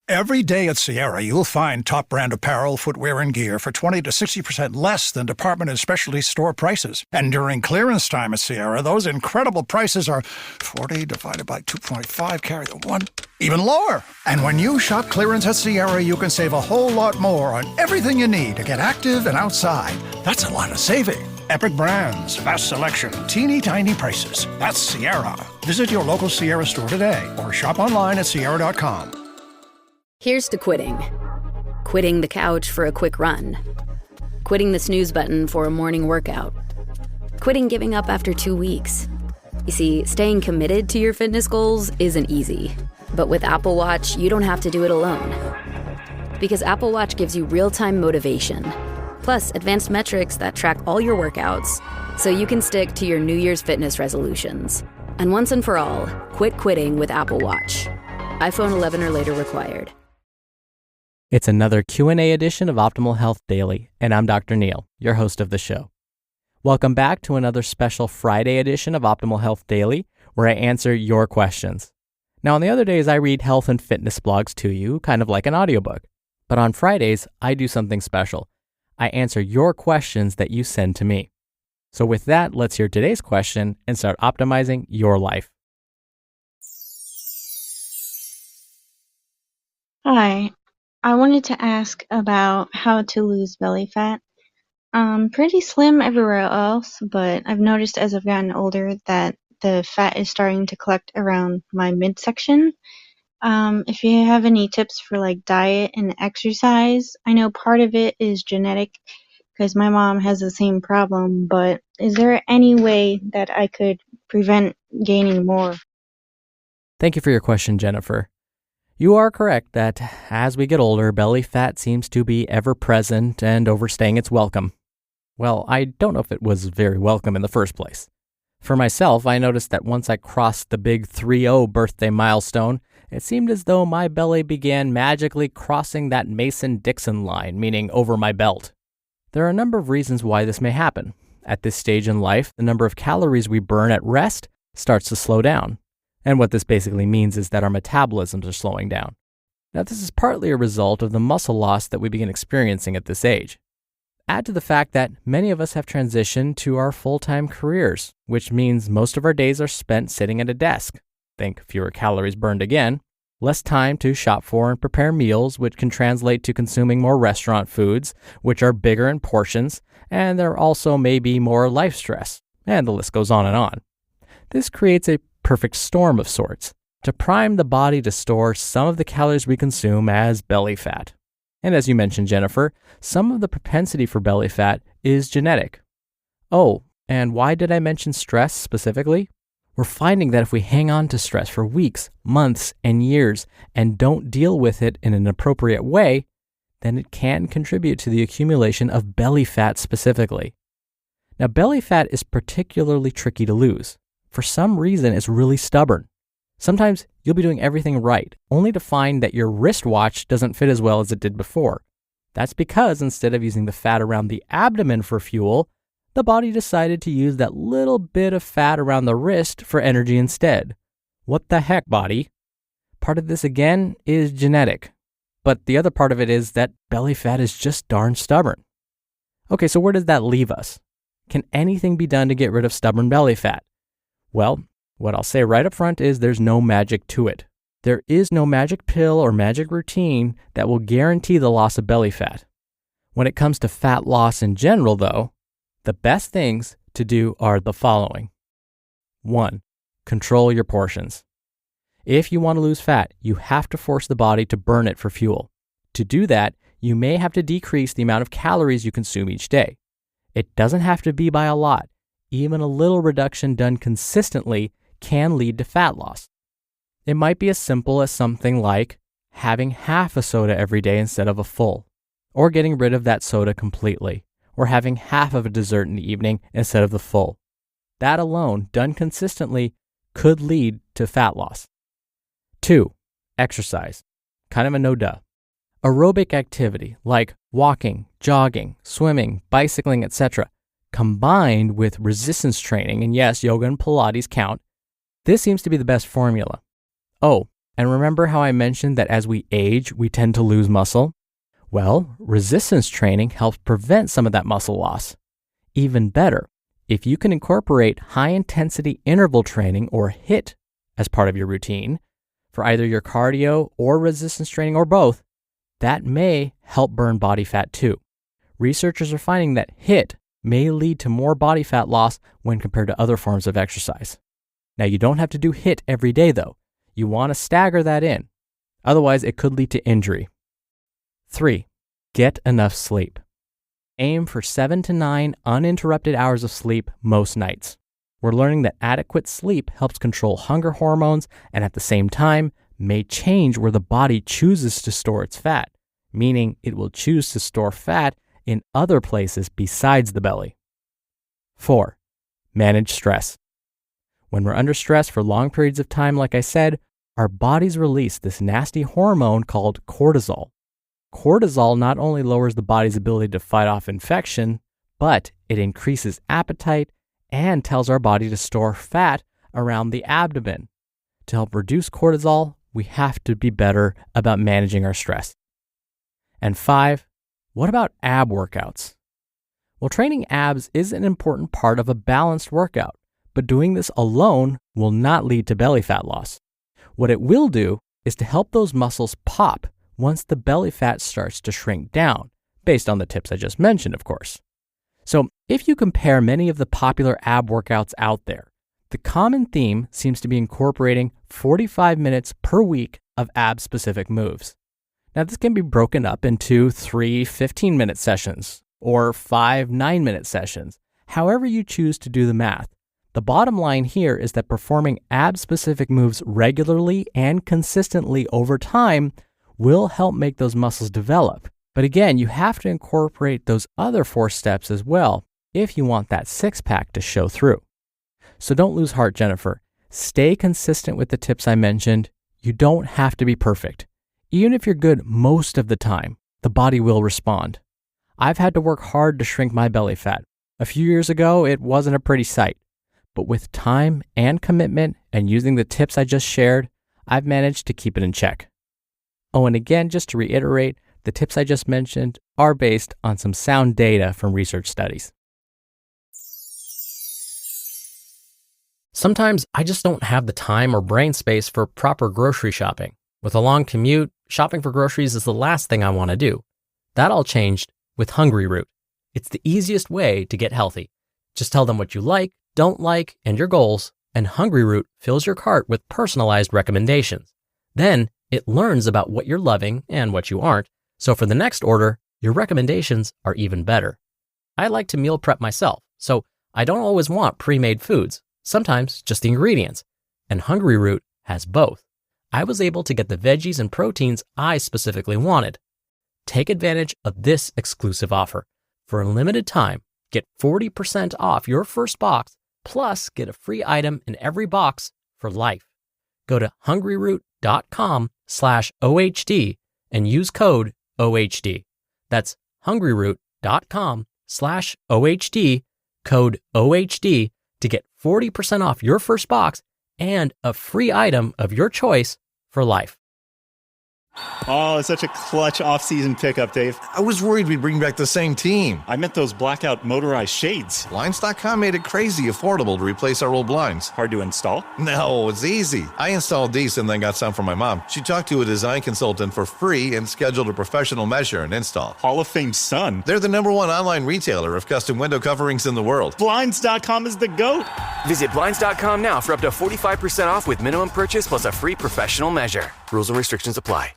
Every day at Sierra, you'll find top brand apparel, footwear, and gear for 20 to 60% less than department and specialty store prices. And during clearance time at Sierra, those incredible prices are 40 divided by 2.5, carry the 1, even lower. And when you shop clearance at Sierra, you can save a whole lot more on everything you need to get active and outside. That's a lot of saving. Epic brands, vast selection, teeny tiny prices. That's Sierra. Visit your local Sierra store today or shop online at sierra.com. Here's to quitting. Quitting the couch for a quick run. Quitting the snooze button for a morning workout. Quitting giving up after 2 weeks. You see, staying committed to your fitness goals isn't easy. But with Apple Watch, you don't have to do it alone. Because Apple Watch gives you real-time motivation, plus advanced metrics that track all your workouts, so you can stick to your New Year's fitness resolutions. And once and for all, quit quitting with Apple Watch. iPhone 11 or later required. It's another Q&A edition of Optimal Health Daily, and I'm Dr. Neil, your host of the show. Welcome back to another special Friday edition of Optimal Health Daily, where I answer your questions. Now, on the other days, I read health and fitness blogs to you, kind of like an audiobook. But on Fridays, I do something special. I answer your questions that you send to me. So with that, let's hear today's question and start optimizing your life. Hi, I wanted to ask about how to lose belly fat. I'm pretty slim everywhere else, but I've noticed as I've gotten older that the fat is starting to collect around my midsection. If you have any tips for like diet and exercise, I know part of it is genetic because my mom has the same problem, but is there any way that I could prevent gaining more? Thank you for your question, Jennifer. You are correct that as we get older, belly fat seems to be ever present and overstaying its welcome. Well, I don't know if it was very welcome in the first place. For myself, I noticed that once I crossed the big 3-0 birthday milestone, it seemed as though my belly began magically crossing that Mason-Dixon line, meaning over my belt. There are a number of reasons why this may happen. At this stage in life, the number of calories we burn at rest starts to slow down. And what this basically means is that our metabolisms are slowing down. Now, this is partly a result of the muscle loss that we begin experiencing at this age. Add to the fact that many of us have transitioned to our full-time careers, which means most of our days are spent sitting at a desk. Think fewer calories burned again, less time to shop for and prepare meals, which can translate to consuming more restaurant foods, which are bigger in portions, and there also may be more life stress, and the list goes on and on. This creates a perfect storm of sorts to prime the body to store some of the calories we consume as belly fat. And as you mentioned, Jennifer, some of the propensity for belly fat is genetic. Oh, and why did I mention stress specifically? We're finding that if we hang on to stress for weeks, months, and years and don't deal with it in an appropriate way, then it can contribute to the accumulation of belly fat specifically. Now, belly fat is particularly tricky to lose. For some reason, it's really stubborn. Sometimes you'll be doing everything right, only to find that your wristwatch doesn't fit as well as it did before. That's because instead of using the fat around the abdomen for fuel, the body decided to use that little bit of fat around the wrist for energy instead. What the heck, body? Part of this, again, is genetic. But the other part of it is that belly fat is just darn stubborn. Okay, so where does that leave us? Can anything be done to get rid of stubborn belly fat? Well, what I'll say right up front is there's no magic to it. There is no magic pill or magic routine that will guarantee the loss of belly fat. When it comes to fat loss in general, though, the best things to do are the following. 1. Control your portions. If you want to lose fat, you have to force the body to burn it for fuel. To do that, you may have to decrease the amount of calories you consume each day. It doesn't have to be by a lot. Even a little reduction done consistently can lead to fat loss. It might be as simple as something like having half a soda every day instead of a full, or getting rid of that soda completely, or having half of a dessert in the evening instead of the full. That alone, done consistently, could lead to fat loss. 2. Exercise. Kind of a no-duh. Aerobic activity like walking, jogging, swimming, bicycling, etc., combined with resistance training, and yes, yoga and Pilates count, this seems to be the best formula. Oh, And remember how I mentioned that as we age, we tend to lose muscle? Well, resistance training helps prevent some of that muscle loss. Even better, if you can incorporate high-intensity interval training or HIIT as part of your routine for either your cardio or resistance training or both, that may help burn body fat too. Researchers are finding that HIIT may lead to more body fat loss when compared to other forms of exercise. Now, you don't have to do HIIT every day though. You want to stagger that in. Otherwise, it could lead to injury. 3. Get enough sleep. Aim for 7 to 9 uninterrupted hours of sleep most nights. We're learning that adequate sleep helps control hunger hormones and at the same time may change where the body chooses to store its fat, meaning it will choose to store fat in other places besides the belly. 4. Manage stress. When we're under stress for long periods of time, like I said, our bodies release this nasty hormone called cortisol. Cortisol not only lowers the body's ability to fight off infection, but it increases appetite and tells our body to store fat around the abdomen. To help reduce cortisol, we have to be better about managing our stress. And 5, what about ab workouts? Well, training abs is an important part of a balanced workout, but doing this alone will not lead to belly fat loss. What it will do is to help those muscles pop once the belly fat starts to shrink down, based on the tips I just mentioned, of course. So if you compare many of the popular ab workouts out there, the common theme seems to be incorporating 45 minutes per week of ab-specific moves. Now, this can be broken up into 3 15-minute sessions or 5 9-minute sessions, however you choose to do the math. The bottom line here is that performing ab-specific moves regularly and consistently over time will help make those muscles develop. But again, you have to incorporate those other 4 steps as well if you want that six-pack to show through. So don't lose heart, Jennifer. Stay consistent with the tips I mentioned. You don't have to be perfect. Even if you're good most of the time, the body will respond. I've had to work hard to shrink my belly fat. A few years ago, it wasn't a pretty sight. But with time and commitment and using the tips I just shared, I've managed to keep it in check. Oh, and again, just to reiterate, the tips I just mentioned are based on some sound data from research studies. Sometimes I just don't have the time or brain space for proper grocery shopping. With a long commute, shopping for groceries is the last thing I want to do. That all changed with Hungry Root. It's the easiest way to get healthy. Just tell them what you like, don't like, and your goals, and Hungry Root fills your cart with personalized recommendations. Then it learns about what you're loving and what you aren't, so for the next order, your recommendations are even better. I like to meal prep myself, so I don't always want pre-made foods, sometimes just the ingredients, and Hungry Root has both. I was able to get the veggies and proteins I specifically wanted. Take advantage of this exclusive offer. For a limited time, get 40% off your first box, plus get a free item in every box for life. Go to hungryroot.com/OHD and use code OHD. That's hungryroot.com/OHD, code OHD to get 40% off your first box and a free item of your choice for life. Oh, it's such a clutch off-season pickup, Dave. I was worried we'd bring back the same team. I meant those blackout motorized shades. Blinds.com made it crazy affordable to replace our old blinds. Hard to install? No, it's easy. I installed these and then got some for my mom. She talked to a design consultant for free and scheduled a professional measure and install. Hall of Fame son. They're the #1 online retailer of custom window coverings in the world. Blinds.com is the GOAT. Visit Blinds.com now for up to 45% off with minimum purchase plus a free professional measure. Rules and restrictions apply.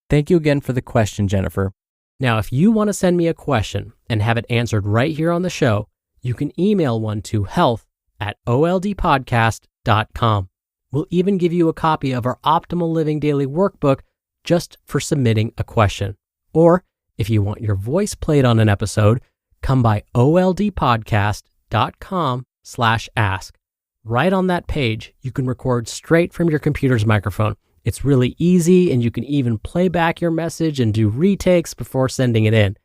Thank you again for the question, Jennifer. Now, if you want to send me a question and have it answered right here on the show, you can email one to health@oldpodcast.com. We'll even give you a copy of our Optimal Living Daily Workbook just for submitting a question. Or if you want your voice played on an episode, come by oldpodcast.com/ask. Right on that page, you can record straight from your computer's microphone. It's really easy, and you can even play back your message and do retakes before sending it in.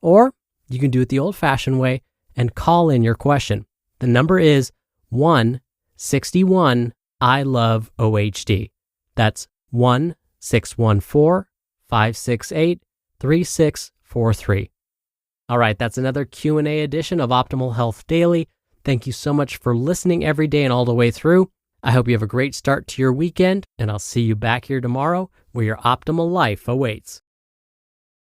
Or you can do it the old-fashioned way and call in your question. The number is 161-I-LOVE-OHD. That's 1-614-568-3643. All right, that's another Q&A edition of Optimal Health Daily. Thank you so much for listening every day and all the way through. I hope you have a great start to your weekend, and I'll see you back here tomorrow where your optimal life awaits.